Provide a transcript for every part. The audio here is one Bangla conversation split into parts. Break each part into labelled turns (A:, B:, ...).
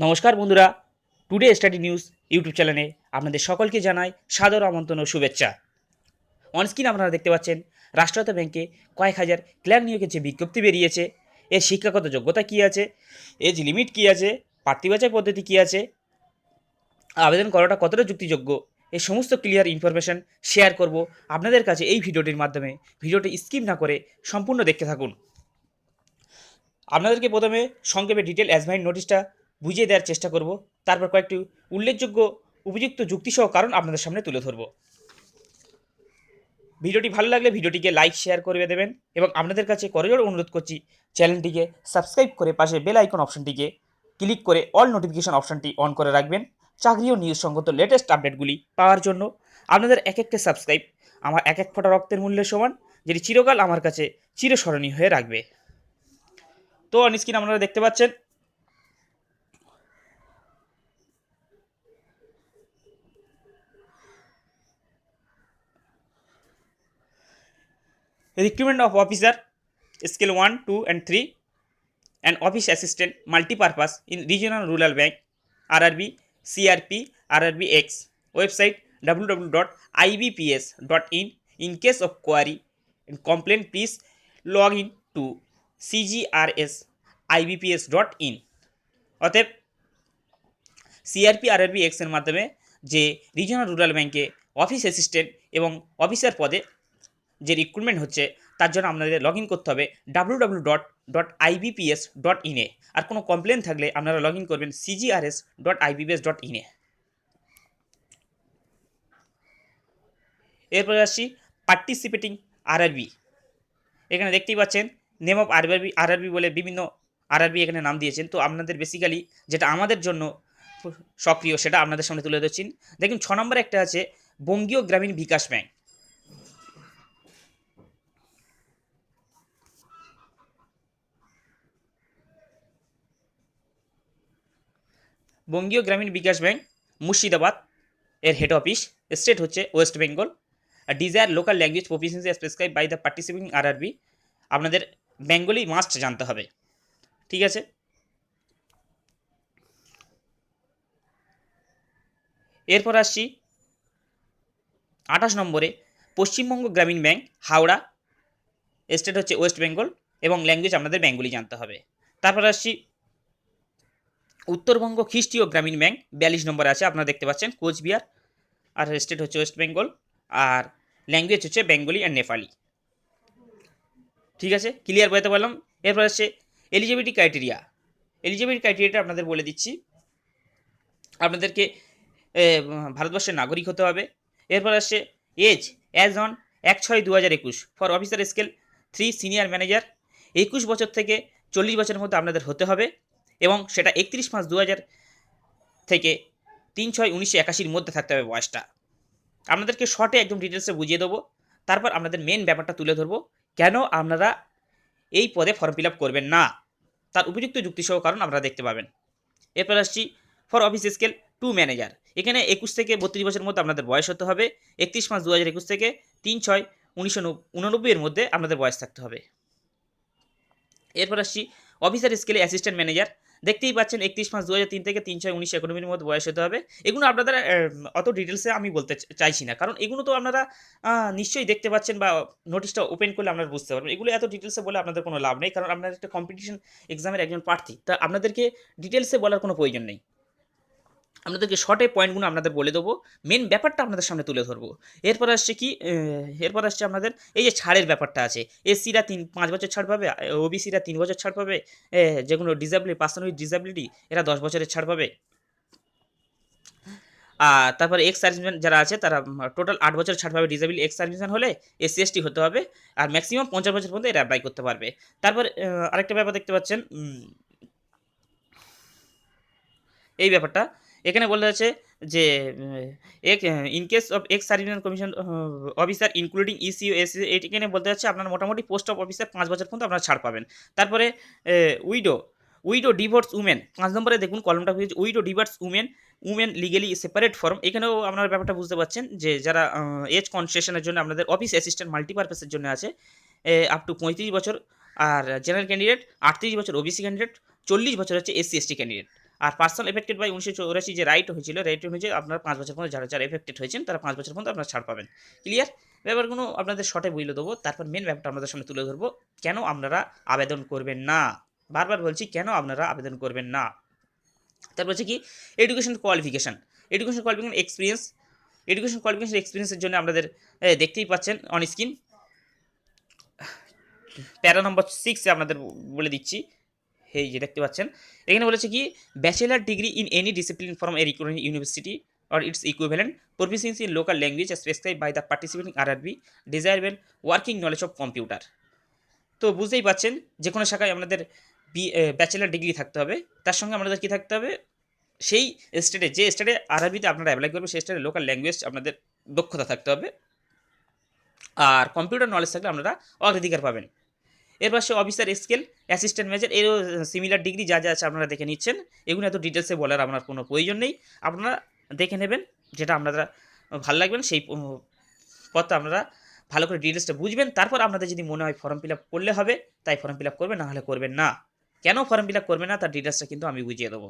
A: নমস্কার বন্ধুরা, টুডে স্টাডি নিউজ ইউটিউব চ্যানেলে আপনাদের সকলকে জানাই সাদর আমন্ত্রণ ও শুভেচ্ছা। অনস্ক্রিন আপনারা দেখতে পাচ্ছেন রাষ্ট্রায়ত্ত ব্যাংকে কয়েক হাজার ক্লার্ক নিয়োগের যে বিজ্ঞপ্তি বেরিয়েছে, এর শিক্ষাগত যোগ্যতা কী আছে, এজ লিমিট কী আছে, প্রার্থী বাছাই পদ্ধতি কী আছে, আবেদন করাটা কতটা যুক্তিযোগ্য, এই সমস্ত ক্লিয়ার ইনফরমেশন শেয়ার করব আপনাদের কাছে এই ভিডিওটির মাধ্যমে। ভিডিওটি স্কিপ না করে সম্পূর্ণ দেখতে থাকুন। আপনাদেরকে প্রথমে সংক্ষেপে ডিটেল অ্যাসাইনমেন্ট নোটিশটা বুঝিয়ে দেওয়ার চেষ্টা করব, তারপর কয়েকটি উল্লেখযোগ্য উপযুক্ত যুক্তিসহ কারণ আপনাদের সামনে তুলে ধরব। ভিডিওটি ভালো লাগলে ভিডিওটিকে লাইক শেয়ার করে দেবেন এবং আপনাদের কাছে করজোড়ে অনুরোধ করছি চ্যানেলটিকে সাবস্ক্রাইব করে পাশে বেল আইকন অপশনটিকে ক্লিক করে অল নোটিফিকেশন অপশনটি অন করে রাখবেন চাকরি ও নিউজ সংগত লেটেস্ট আপডেটগুলি পাওয়ার জন্য। আপনাদের এক একটা সাবস্ক্রাইব আমার এক এক ফোঁটা রক্তের মূল্যের সমান, যেটি চিরকাল আমার কাছে চিরস্মরণীয় হয়ে রাখবে। তো অন স্ক্রিন আপনারা দেখতে পাচ্ছেন recruitment of officer scale 1, 2 and 3 and office assistant multipurpose in regional rural bank RRB CRP RRBX website www.ibps.in. In case of query and complaint, please log in to cgrsibps.in. অতএব সিআরপি আরআরবি এক্স এর মাধ্যমে যে রিজনাল রুরাল ব্যাংকে অফিস অ্যাসিস্ট্যান্ট এবং অফিসার পদে যে রিক্রুটমেন্ট হচ্ছে, তার জন্য আপনাদের লগ ইন করতে হবে www.ibps.in এ। আর কোনো কমপ্লেন থাকলে আপনারা লগ ইন করবেন cgrs.ibps.in এ। এরপরে আসছি পার্টিসিপেটিং আরআরবি। এখানে দেখতেই পাচ্ছেন নেম অফ আরআরবি বলে বিভিন্ন আরআরবি এখানে নাম দিয়েছেন। তো আপনাদের বেসিক্যালি যেটা আমাদের জন্য সক্রিয় সেটা আপনাদের সামনে তুলে ধরছি। দেখুন 6 নম্বরে একটা আছে বঙ্গীয় গ্রামীণ বিকাশ ব্যাংক। বঙ্গীয় গ্রামীণ বিকাশ ব্যাংক মুর্শিদাবাদ এর হেড অফিস, স্টেট হচ্ছে West Bengal. Desire local language proficiency as prescribe by the participating RRB. আপনাদের বেঙ্গলি মাস্ট জানতে হবে, ঠিক আছে। এরপর আসছি 28 নম্বরে পশ্চিমবঙ্গ গ্রামীণ ব্যাংক হাওড়া, স্টেট হচ্ছে ওয়েস্ট বেঙ্গল এবং ল্যাঙ্গুয়েজ আপনাদের বেঙ্গলি জানতে হবে। তারপর আসছি উত্তরবঙ্গ খ্রিস্টীয় গ্রামীণ ব্যাংক 42 নম্বরে আছে, আপনারা দেখতে পাচ্ছেন কোচবিহার, আর স্টেট হচ্ছে ওয়েস্ট বেঙ্গল, আর ল্যাঙ্গুয়েজ হচ্ছে বেঙ্গলি অ্যান্ড নেপালি, ঠিক আছে। ক্লিয়ার বলতে পারলাম। এরপর আসছে এলিজিবিলিটি ক্রাইটেরিয়াটা আপনাদের বলে দিচ্ছি। আপনাদেরকে ভারতবর্ষের নাগরিক হতে হবে। এরপর আসছে age as on 1/6/2021 for officer scale 3 senior manager. 21 বছর থেকে 40 বছরের মধ্যে আপনাদের হতে হবে এবং সেটা 31/5/2000 থেকে 3/6/1981 মধ্যে থাকতে হবে বয়সটা। আপনাদেরকে শর্টে একদম ডিটেলসে বুঝিয়ে দেবো, তারপর আপনাদের মেন ব্যাপারটা তুলে ধরবো কেন আপনারা এই পদে ফর্ম ফিল আপ করবেন না, তার উপযুক্ত যুক্তিসহ কারণ আপনারা দেখতে পাবেন। এরপর আসছি ফর অফিস স্কেল 2 ম্যানেজার। এখানে 21 থেকে 32 বছরের মধ্যে আপনাদের বয়স হতে হবে। 31/5/2021 থেকে 3/6/1989 এর মধ্যে আপনাদের বয়স থাকতে হবে। এরপর আসছি অফিসার স্কেলে অ্যাসিস্ট্যান্ট ম্যানেজার। দেখতেই পাচ্ছেন 31/5/2003 থেকে 3/6/1991 মধ্যে বয়স হতে হবে। এগুলো আপনাদের অত ডিটেলসে আমি বলতে চাইছি না, কারণ এগুলো তো আপনারা নিশ্চয়ই দেখতে পাচ্ছেন বা নোটিশটা ওপেন করলে আপনারা বুঝতে পারবেন। এগুলো এত ডিটেলসে বলে আপনাদের কোনো লাভ নেই, কারণ আপনারা একটা কম্পিটিশন এক্সামের একজন প্রার্থী, তা আপনাদেরকে ডিটেলসে বলার কোনো প্রয়োজন নেই। আপনাদেরকে শর্টে পয়েন্টগুলো আপনাদের বলে দেবো, মেন ব্যাপারটা আপনাদের সামনে তুলে ধরবো। এরপর আসছে কি, এরপর আসছে আপনাদের এই যে ছাড়ের ব্যাপারটা আছে। এসসিরা 5 বছর ছাড় পাবে, ওবিসিরা 3 বছর ছাড় পাবে, যেগুলো পার্সন উইথ ডিসেবিলিটি এরা 10 বছরের ছাড় পাবে। আর তারপরে এক্স সার্ভিসম্যান যারা আছে তারা টোটাল 8 বছর ছাড় পাবে ডিসেবল এক্স সার্ভিসম্যান হলে। এসসি এসটি হতে হবে আর ম্যাক্সিমাম 50 বছর পর্যন্ত এরা অ্যাপ্লাই করতে পারবে। তারপর আরেকটা ব্যাপার দেখতে পাচ্ছেন, এই ব্যাপারটা এখানে বলা আছে যে in case of ex serviceman commission officer including ECO AC, এখানে বলতে যাচ্ছে আপনার মোটামুটি পোস্ট অফ অফিসার 5 বছর পর্যন্ত আপনারা ছাড় পাবেন। তারপরে উইডো ডিভোর্স উমেন 5 নম্বরে দেখুন কলমটা হয়েছে widow divorce women legally separate form. এখানেও আপনারা ব্যাপারটা বুঝতে পারছেন যে যারা এজ কনসেশনের জন্য আপনাদের অফিস অ্যাসিস্ট্যান্ট মাল্টিপারপাসের জন্য আছে আপ টু 35 বছর, আর জেনারেল ক্যান্ডিডেট 38 বছর, ওবিসি ক্যান্ডিডেট 40 বছর হচ্ছে এসসি এসটি ক্যান্ডিডেট। আর পার্সন এফেক্টেড বাই 1984 যে রাইট হয়েছিল, রাইট অনুযায়ী আপনারা 5 বছর পর্যন্ত যারা এফেক্টেড হয়েছেন তারা 5 বছর পর্যন্ত আপনারা ছাড় পাবেন। ক্লিয়ার? ব্যাপারগুলো আপনাদের শর্টে বলে দেবো, তারপর মেন ব্যাপারটা আপনাদের সামনে তুলে ধরবো, কেন আপনারা আবেদন করবেন না। বারবার বলছি কেন আপনারা আবেদন করবেন না। তারপর হচ্ছে কি education qualification, education qualification experience, education qualification এক্সপিরিয়েন্সের জন্য আপনাদের দেখতেই পাচ্ছেন অন স্ক্রিন প্যারা নম্বর 6 আপনাদের বলে দিচ্ছি, এই যে দেখতে পাচ্ছেন এখানে বলেছে কি bachelor degree in any discipline from a recognised university or its equivalent, proficiency in local language as prescribed by the participating RRB, desirable working knowledge of computer। তো বুঝতেই পাচ্ছেন যে কোনো শাখায় আপনাদের ব্যাচেলার ডিগ্রি থাকতে হবে, তার সঙ্গে আপনাদের কী থাকতে হবে, সেই স্টেটে যে স্টেটে আরআরবিতে আপনারা অ্যাপ্লাই করবেন সেই স্টেটে লোকাল ল্যাঙ্গুয়েজ আপনাদের দক্ষতা থাকতে হবে, আর কম্পিউটার নলেজ থাকলে আপনারা অগ্রাধিকার পাবেন। এর পাশে অফিসার স্কেল, অ্যাসিস্ট্যান্ট ম্যানেজার, এরও সিমিলার ডিগ্রি যা যা আছে আপনারা দেখে নিচ্ছেন, এগুলো এত ডিটেলসে বলার আপনার কোনো প্রয়োজন নেই, আপনারা দেখে নেবেন যেটা আপনারা ভালো লাগবেন সেই পথটা আপনারা ভালো করে ডিটেলসটা বুঝবেন, তারপর আপনাদের যদি মনে হয় ফর্ম ফিল আপ করলে হবে তাই ফর্ম ফিল আপ করবেন, না হলে করবেন না। কেন ফর্ম ফিল আপ করবেন না তার ডিটেলসটা কিন্তু আমি বুঝিয়ে দেবো।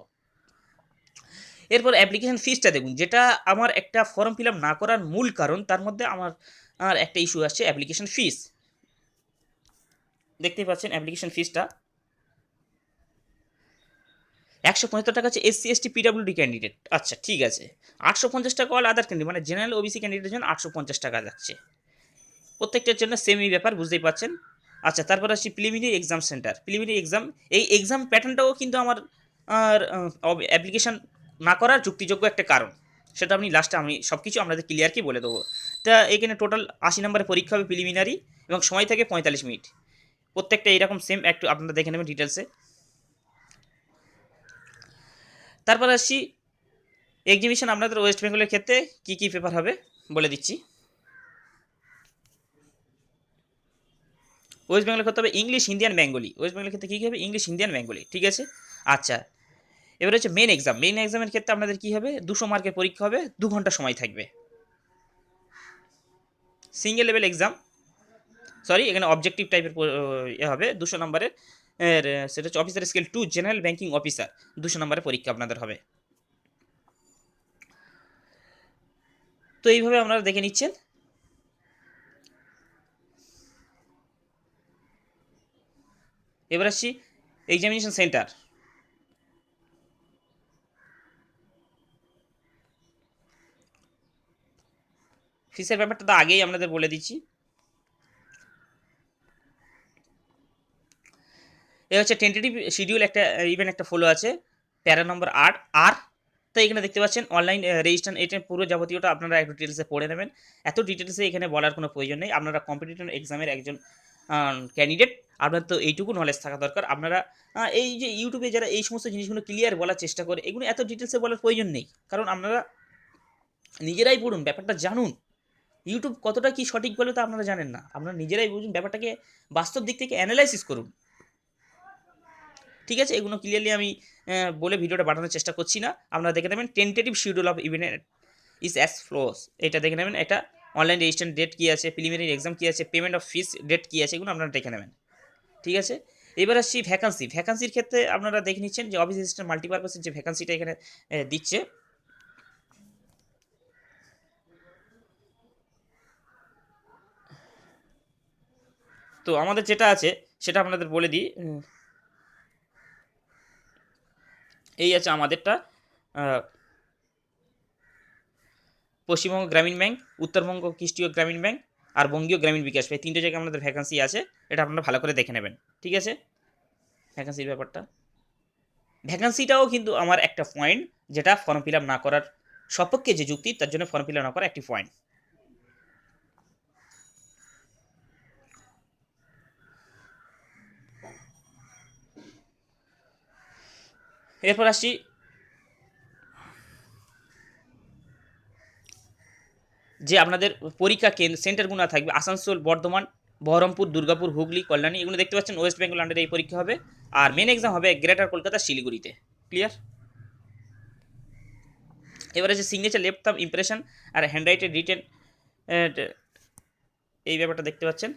A: এরপর অ্যাপ্লিকেশন ফিসটা দেখুন, যেটা আমার একটা ফর্ম ফিল আপ না করার মূল কারণ, তার মধ্যে আমার একটা ইস্যু আসছে অ্যাপ্লিকেশন ফিস। দেখতেই পাচ্ছেন অ্যাপ্লিকেশন ফিসটা 175 টাকা আছে SC ST PWD ক্যান্ডিডেট, আচ্ছা ঠিক আছে। 850 টাকা অল আদার ক্যান্ডিডেট, মানে জেনারেল ওবিসি ক্যান্ডিডেটের জন্য 850 টাকা যাচ্ছে, প্রত্যেকটার জন্য সেমই ব্যাপার, বুঝতেই পাচ্ছেন। আচ্ছা তারপর আসছি preliminary exam centre, preliminary exam, এই এক্সাম প্যাটার্নটাও কিন্তু আমার অ্যাপ্লিকেশন না করার যুক্তিযোগ্য একটা কারণ, সেটা আমি লাস্টে আমি সব কিছু আপনাদের ক্লিয়ারকে বলে দেবো। তা এখানে টোটাল 80 নম্বরের পরীক্ষা হবে প্রিলিমিনারি, এবং সময় থাকে 45 মিনিট, প্রত্যেকটা এইরকম সেম, একটু আপনারা দেখে নেবেন ডিটেলসে। তারপর আসছি এক্সিবিশন, আপনাদের ওয়েস্ট বেঙ্গলের ক্ষেত্রে কী কী পেপার হবে বলে দিচ্ছি। ওয়েস্ট বেঙ্গলের ক্ষেত্রে হবে English, Hindi and Bengali. West বেঙ্গলের ক্ষেত্রে কী কী হবে, ইংলিশ, হিন্দি অ্যান্ড বেঙ্গলি, ঠিক আছে। আচ্ছা এবার হচ্ছে মেন এক্সাম, মেন এক্সামের ক্ষেত্রে আপনাদের কী হবে, 200 মার্কের পরীক্ষা হবে, 2 ঘন্টা সময় থাকবে। সিঙ্গেল লেভেল এক্সাম, সরি এখানে অবজেক্টিভ টাইপের হবে 200 নম্বরের, সেটা হচ্ছে officer scale 2 general banking officer, 200 নম্বরের পরীক্ষা আপনাদের হবে। তো এইভাবে আপনারা দেখে নিচ্ছেন। এবার আসছি এক্সামিনেশন সেন্টার, ফিসের ব্যাপারটা তো আগেই আপনাদের বলে দিচ্ছি। এ হচ্ছে টেন্টেটিভ শিডিউল, একটা ইভেন্ট একটা ফলো আছে, প্যারা নম্বর 8 আর। তো এখানে দেখতে পাচ্ছেন অনলাইন রেজিস্ট্রেশন, এটা পুরো যাবতীয়টা আপনারা একটু ডিটেলসে পড়ে নেবেন, এত ডিটেলসে এখানে বলার কোনো প্রয়োজন নেই। আপনারা কম্পিটিটিভ এক্সামের একজন ক্যান্ডিডেট, আপনার তো এইটুকু নলেজ থাকা দরকার। আপনারা এই যে ইউটিউবে যারা এই সমস্ত জিনিসগুলো ক্লিয়ার বলার চেষ্টা করে, এগুলো এত ডিটেলসে বলার প্রয়োজন নেই, কারণ আপনারা নিজেরাই পড়ুন, ব্যাপারটা জানুন। ইউটিউব কতটা কি সঠিক বলে তা আপনারা জানেন না, আপনারা নিজেরাই বুঝুন, ব্যাপারটাকে বাস্তব দিক থেকে অ্যানালাইসিস করুন, ঠিক আছে। এগুলো ক্লিয়ারলি আমি বলে ভিডিওটা বানানোর চেষ্টা করছি না, আপনারা দেখে নেবেন tentative schedule of event is as flows, এটা দেখে নেবেন, এটা অনলাইন রেজিস্ট্রেশন ডেট কী আছে, প্রিলিমিনারি এক্সাম কী আছে, পেমেন্ট অফ ফিস ডেট কী আছে, এগুলো আপনারা দেখে নেবেন, ঠিক আছে। এবার আসছি ভ্যাকান্সি, ভ্যাকান্সির ক্ষেত্রে আপনারা দেখে নিচ্ছেন যে অফিস অ্যাসিস্ট্যান্ট মাল্টিপারপাসের যে ভ্যাকান্সিটা এখানে দিচ্ছে, তো আমাদের যেটা আছে সেটা আপনাদের বলে দিই। এই আছে আমাদেরটা, পশ্চিমবঙ্গ গ্রামীণ ব্যাংক, উত্তরবঙ্গ কৃষ্টিয় গ্রামীণ ব্যাংক, আর বঙ্গীয় গ্রামীণ বিকাশ ব্যাংক, 3টে জায়গায় আমাদের ভ্যাকান্সি আছে, এটা আপনারা ভালো করে দেখে নেবেন, ঠিক আছে। ভ্যাকান্সির ব্যাপারটা, ভ্যাকান্সিটাও কিন্তু আমার একটা পয়েন্ট, যেটা ফর্ম ফিল আপ না করার সপক্ষে যে যুক্তি, তার জন্য ফর্ম ফিল আপ না করা একটি পয়েন্ট। এরপর আসছি যে আপনাদের পরীক্ষা সেন্টারগুলো থাকবে, আসানসোল, বর্ধমান, বহরমপুর, দুর্গাপুর, হুগলি, কল্যাণী, এগুলো দেখতে পাচ্ছেন ওয়েস্ট বেঙ্গল আন্ডারে এই পরীক্ষা হবে। আর মেন এক্সাম হবে গ্রেটার কলকাতা, শিলিগুড়িতে, ক্লিয়ার। এবার আছে সিগনেচার, লেফট থাম্ব ইমপ্রেশন আর হ্যান্ড রাইটেড রিটেন, এই ব্যাপারটা দেখতে পাচ্ছেন।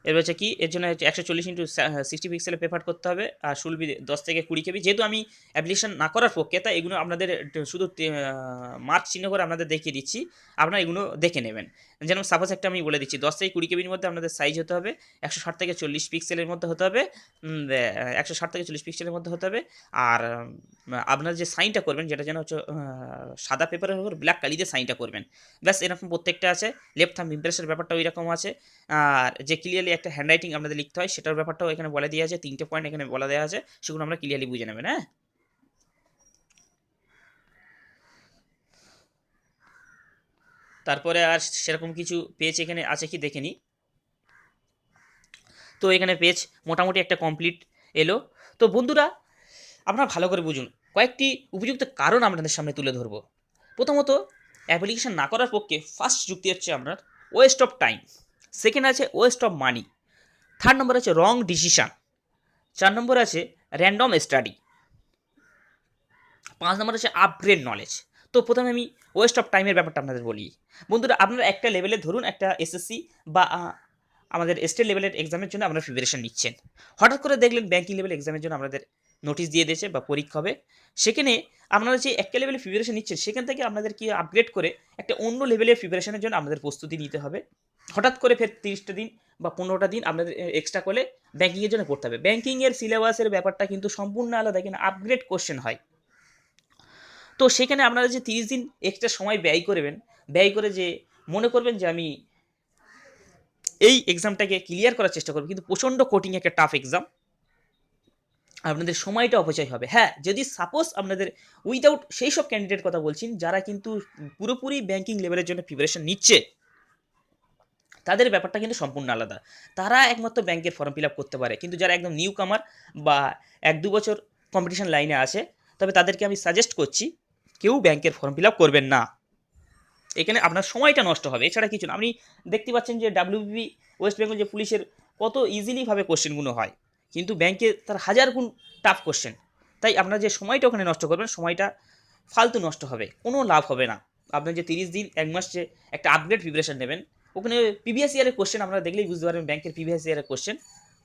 A: এর হচ্ছে কি, এর জন্য হচ্ছে 140x60 পিক্সেলের পেপার করতে হবে, আর শুলবি 10 থেকে 20 কেবি। যেহেতু আমি অ্যাপ্লিকেশন না করার পক্ষে, তাই এগুলো আপনাদের শুধু মার্ক চিহ্ন করে আপনাদের দেখিয়ে দিচ্ছি, আপনারা এগুলো দেখে নেবেন। যেন সাপোজ একটা আমি বলে দিচ্ছি, 10 থেকে 20 কেবির মধ্যে আপনাদের সাইজ হতে হবে, 160 থেকে 40 পিক্সেলের মধ্যে হতে হবে, 160 থেকে 40 পিক্সেলের মধ্যে হতে হবে। আর আপনার যে সাইনটা করবেন, যেটা যেন হচ্ছে সাদা পেপারের উপর ব্ল্যাক কালিতে সাইনটা করবেন। ব্যাস এরকম প্রত্যেকটা আছে। লেফট থাম্ব ইমপ্রেসের ব্যাপারটা ওই রকম আছে। আর যে ক্লিয়ারলি একটা হ্যান্ডরাইটিং আপনাদের লিখতে হয়, সেটার ব্যাপারটাও এখানে বলে দেওয়া আছে। 3টে পয়েন্ট এখানে বলা দেওয়া আছে, সেগুলো আমরা ক্লিয়ারলি বুঝে নেবেন। হ্যাঁ, তারপরে আর সেরকম কিছু পেজ এখানে আছে কি দেখে নিই। তো এখানে পেজ মোটামুটি একটা কমপ্লিট এলো। তো বন্ধুরা, আপনারা ভালো করে বুঝুন, কয়েকটি উপযুক্ত কারণ আপনাদের সামনে তুলে ধরবো। প্রথমত, অ্যাপ্লিকেশন না করার পক্ষে ফার্স্ট যুক্তি হচ্ছে আপনার ওয়েস্ট অফ টাইম, সেকেন্ড আছে West of money, third number আছে রং ডিসিশান, 4 নম্বর আছে র্যান্ডম স্টাডি, 5 নম্বর আছে আপগ্রেড নলেজ। তো প্রথমে আমি ওয়েস্ট অফ টাইমের ব্যাপারটা আপনাদের বলি। বন্ধুরা, আপনারা একটা লেভেলে ধরুন একটা এসএসসি বা আমাদের স্টেট লেভেলের এক্সামের জন্য আপনারা প্রিপারেশন নিচ্ছেন। হঠাৎ করে দেখলেন ব্যাঙ্কিং লেভেল এক্সামের জন্য আপনাদের নোটিশ দিয়ে দিয়েছে বা পরীক্ষা হবে। সেখানে আপনারা যে একটা লেভেলে প্রিপারেশন নিচ্ছেন, সেখান থেকে আপনাদের কি আপগ্রেড করে একটা অন্য লেভেলের প্রিপারেশনের জন্য আপনাদের প্রস্তুতি নিতে হবে। হঠাৎ করে ফের 30টা দিন বা 15টা দিন আপনাদের এক্সট্রা করে ব্যাঙ্কিংয়ের জন্য পড়তে হবে। ব্যাঙ্কিংয়ের সিলেবাসের ব্যাপারটা কিন্তু সম্পূর্ণ আলাদা, কিন্তু আপগ্রেড কোশ্চেন হয়। তো সেখানে আপনারা যে 30 দিন এক্সট্রা সময় ব্যয় করবেন, ব্যয় করে যে মনে করবেন যে আমি এই এক্সামটাকে ক্লিয়ার করার চেষ্টা করব, কিন্তু প্রচণ্ড কঠিন একটা টাফ এক্সাম, আপনাদের সময়টা অপচয় হবে। হ্যাঁ, যদি সাপোজ আপনাদের উইদাউট সেই সব ক্যান্ডিডেট কথা বলছেন যারা কিন্তু পুরোপুরি ব্যাঙ্কিং লেভেলের জন্য প্রিপারেশন নিচ্ছে, তাদের ব্যাপারটা কিন্তু সম্পূর্ণ আলাদা। তারা একমাত্র ব্যাংকের ফর্ম ফিল আপ করতে পারে, কিন্তু যারা একদম নিউ কামার বা 1-2 বছর কম্পিটিশন লাইনে আছে, তবে তাদেরকে আমি সাজেস্ট করছি কেউ ব্যাংকের ফর্ম ফিল আপ করবেন না। এখানে আপনার সময়টা নষ্ট হবে, এছাড়া কিছু না। আপনি দেখতে পাচ্ছেন যে ডাব্লিউবিপি ওয়েস্ট বেঙ্গল যে পুলিশের কত ইজিলিভাবে কোশ্চেনগুলো হয়, কিন্তু ব্যাংকে তার 1000 গুণ টাফ কোশ্চেন। তাই আপনার যে সময়টা ওখানে নষ্ট করবেন, সময়টা ফালতু নষ্ট হবে, কোনো লাভ হবে না। আপনার যে 30 দিন 1 মাস যে একটা আপগ্রেড প্রিপারেশন নেবেন, ওখানে প্রিভিয়াস ইয়ারের কোশ্চেন আপনারা দেখলেই বুঝতে পারবেন ব্যাংকের প্রিভিয়াস ইয়ারের কোশ্চেন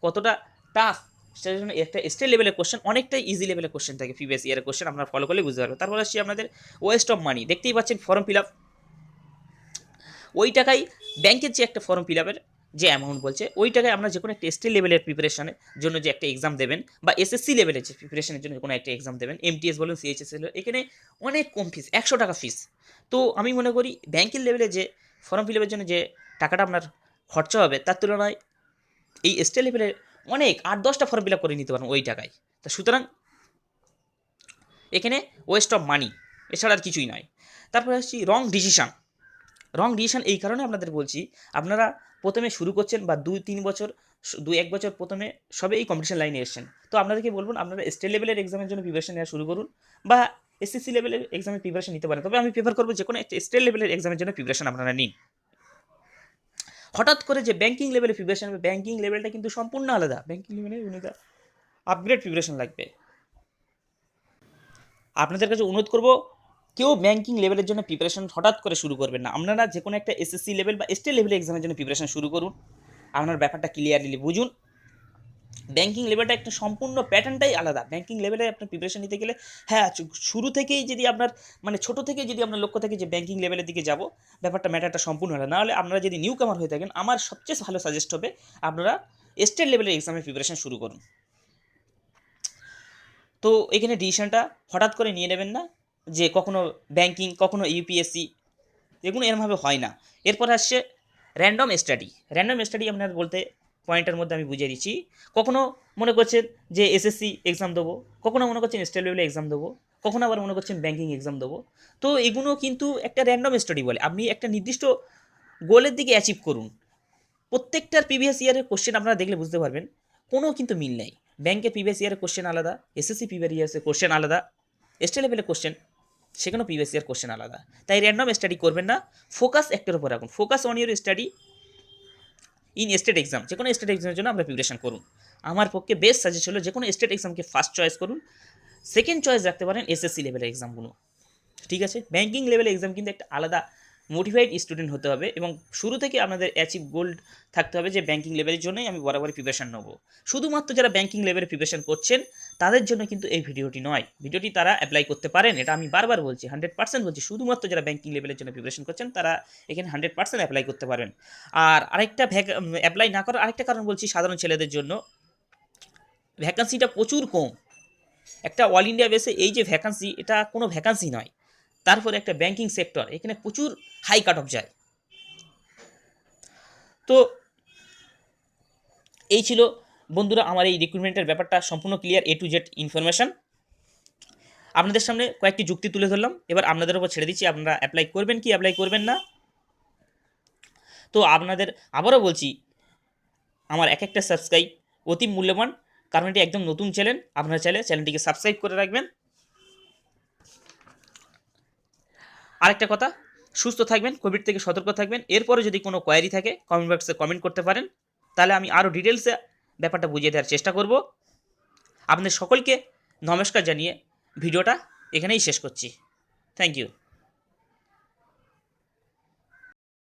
A: কতটা টাফ। সেটার জন্য একটা স্টেট লেভেলের কোশ্চেন অনেকটাই ইজি লেভেলের কোশ্চেন থাকে, প্রিভিয়াস ইয়ারের কোশ্চেন আপনারা ফলো করলে বুঝতে পারবেন। তারপর আসছি আপনাদের ওয়েস্ট অফ মানি। দেখতেই পাচ্ছেন ফর্ম ফিল আপ, ওই টাকায় ব্যাংকের যে একটা ফর্ম ফিল আপের যে অ্যামাউন্ট বলছে, ওই টাকায় আপনার যে কোনো একটা স্টেট লেভেলের প্রিপারেশনের জন্য যে একটা এক্সাম দেবেন, বা এসএসসি লেভেলের যে প্রিপারেশনের জন্য কোনো একটা এক্সাম দেবেন, এমটিএস বলুন সিএইচএস বলুন, এখানে অনেক কম ফিস, 100 টাকা ফিস। তো আমি মনে করি ব্যাংকের লেভেলে যে ফর্ম ফিল আপের জন্য যে টাকাটা আপনার খরচা হবে, তার তুলনায় এই স্টেট লেভেলের অনেক 8-10টা ফর্ম ফিল আপ করে নিতে পারেন ওই টাকায়। তা সুতরাং এখানে ওয়েস্ট অফ মানি, এছাড়া আর কিছুই নয়। তারপরে আসছি রং ডিসিশান। রং ডিসিশন এই কারণে আপনাদের বলছি, আপনারা প্রথমে শুরু করছেন বা 2-3 বছর 2-1 বছর প্রথমে সবে এই কম্পিটিশন লাইনে এসেছেন, তো আপনাদেরকে বলবেন আপনারা স্টেট লেভেলের এক্সামের জন্য প্রিপারেশন নেওয়া শুরু করুন, বা এসএসসি লেভেলের এক্সামে প্রিপারেশন নিতে পারেন। তবে আমি প্রেফার করবো যে কোনো একটা স্টেট লেভেলের এক্সামের জন্য প্রিপারেশন আপনারা নিন। হঠাৎ করে যে ব্যাঙ্কিং লেভেলে প্রিপারেশন হবে, ব্যাঙ্কিং লেভেলটা কিন্তু সম্পূর্ণ আলাদা। ব্যাঙ্কিং লেভেলে আপগ্রেড প্রিপারেশন লাগবে। আপনাদের কাছে অনুরোধ করবো, কেউ ব্যাঙ্কিং লেভেলের জন্য প্রিপারেশন হঠাৎ করে শুরু করবেন না। আপনারা যে কোনো একটা এসএসসি লেভেল বা স্টেট লেভেলের এক্সামের জন্য প্রিপারেশন শুরু করুন। আপনার ব্যাপারটা ক্লিয়ারলি বুঝুন, ব্যাঙ্কিং লেভেলটা একটা সম্পূর্ণ প্যাটার্নটাই আলাদা। ব্যাঙ্কিং লেভেলে আপনার প্রিপারেশন নিতে গেলে, হ্যাঁ, শুরু থেকেই যদি আপনার মানে ছোটো থেকেই যদি আপনার লক্ষ্য থাকে যে ব্যাঙ্কিং লেভেলের দিকে যাব, ব্যাপারটা ম্যাটারটা সম্পূর্ণ আলাদা। নাহলে আপনারা যদি নিউ কামার হয়ে থাকেন, আমার সবচেয়ে ভালো সাজেস্ট হবে আপনারা স্টেট লেভেলের এক্সামের প্রিপারেশন শুরু করুন। তো এখানে ডিসিশনটা হঠাৎ করে নিয়ে নেবেন না যে কখনো ব্যাঙ্কিং কখনো ইউপিএসসি, এগুলো এরমভাবে হয় না। এরপর আসছে র্যান্ডম স্টাডি। র্যান্ডম স্টাডি আপনার বলতে পয়েন্টের মধ্যে আমি বুঝিয়ে দিচ্ছি, কখনো মনে করছেন যে এসএসসি এক্সাম দেবো, কখনো মনে করছেন স্টেট লেভেলে এক্সাম দেবো, কখনো আবার মনে করছেন ব্যাঙ্কিং এক্সাম দেবো। তো এগুলো কিন্তু একটা র্যান্ডম স্টাডি বলে, আপনি একটা নির্দিষ্ট গোলের দিকে অ্যাচিভ করুন। প্রত্যেকটার প্রিভিয়াস ইয়ারের কোশ্চেন আপনারা দেখলে বুঝতে পারবেন কোনো কিন্তু মিল নেই। ব্যাংকের প্রিভিয়াস ইয়ারের কোশ্চেন আলাদা, এসএসসি প্রিভিয়াস ইয়ারের কোশ্চেন আলাদা, স্টেট লেভেলের কোশ্চেন সেখানেও প্রিভিয়াস ইয়ার কোশ্চেন আলাদা। তাই র্যান্ডম স্টাডি করবেন না, ফোকাস একটার উপর রাখুন। Focus on your study in state exam. যে কোনো স্টেট এক্সামের জন্য আমরা প্রিপারেশন করুন। আমার পক্ষে বেস্ট সাজেস্ট হলো যে কোনো স্টেট এক্সামকে ফার্স্ট চয়েস করুন, সেকেন্ড চয়েস রাখতে পারেন এসএসসি লেভেলের এক্সামগুলো। ঠিক আছে, ব্যাঙ্কিং লেভেলের এক্সাম কিন্তু একটা আলাদা মোটিভেটেড স্টুডেন্ট হতে হবে এবং শুরু থেকে আপনাদের অ্যাচিভ গোল্ড থাকতে হবে যে ব্যাঙ্কিং লেভেলের জন্যই আমি বরাবরই প্রিপারেশন নেব। শুধুমাত্র যারা ব্যাঙ্কিং লেভেলে প্রিপারেশন করছেন তাদের জন্য কিন্তু এই ভিডিওটি নয়, ভিডিওটি তারা অ্যাপ্লাই করতে পারেন, এটা আমি বারবার বলছি, 100% বলছি, শুধুমাত্র যারা ব্যাঙ্কিং লেভেলের জন্য প্রিপারেশন করছেন তারা এখানে 100% অ্যাপ্লাই করতে পারবেন। আর আরেকটা অ্যাপ্লাই না করার আরেকটা কারণ বলছি, সাধারণ ছেলেদের জন্য ভ্যাকান্সিটা প্রচুর কম। একটা অল ইন্ডিয়া বেসে এই যে ভ্যাকান্সি, এটা কোনো ভ্যাকান্সি নয়। তারপরে একটা ব্যাঙ্কিং সেক্টর, এখানে প্রচুর হাই কাট অফ যায়। তো এই ছিল বন্ধুরা আমার এই রিক্রুটমেন্টের ব্যাপারটা, সম্পূর্ণ clear, A to Z information আপনাদের সামনে কয়েকটি যুক্তি তুলে ধরলাম। এবার আপনাদের উপর ছেড়ে দিচ্ছি, আপনারা অ্যাপ্লাই করবেন কি অ্যাপ্লাই করবেন না। তো আপনাদের আবারও বলছি, আমার এক একটা সাবস্ক্রাইব অতি মূল্যবান, কারণ এটি একদম নতুন চ্যানেল। আপনারা চাইলে চ্যানেলটিকে সাবস্ক্রাইব করে রাখবেন। আরেকটা কথা, সুস্থ থাকবেন, কোভিড থেকে সতর্ক থাকবেন। এরপরে যদি কোনো কোয়ারি থাকে কমেন্ট বক্সে কমেন্ট করতে পারেন, তাহলে আমি আরও ডিটেলসে ব্যাপারটা বুঝিয়ে দেওয়ার চেষ্টা করব। আপনাদের সকলকে নমস্কার জানিয়ে ভিডিওটা এখানেই শেষ করছি। Thank you.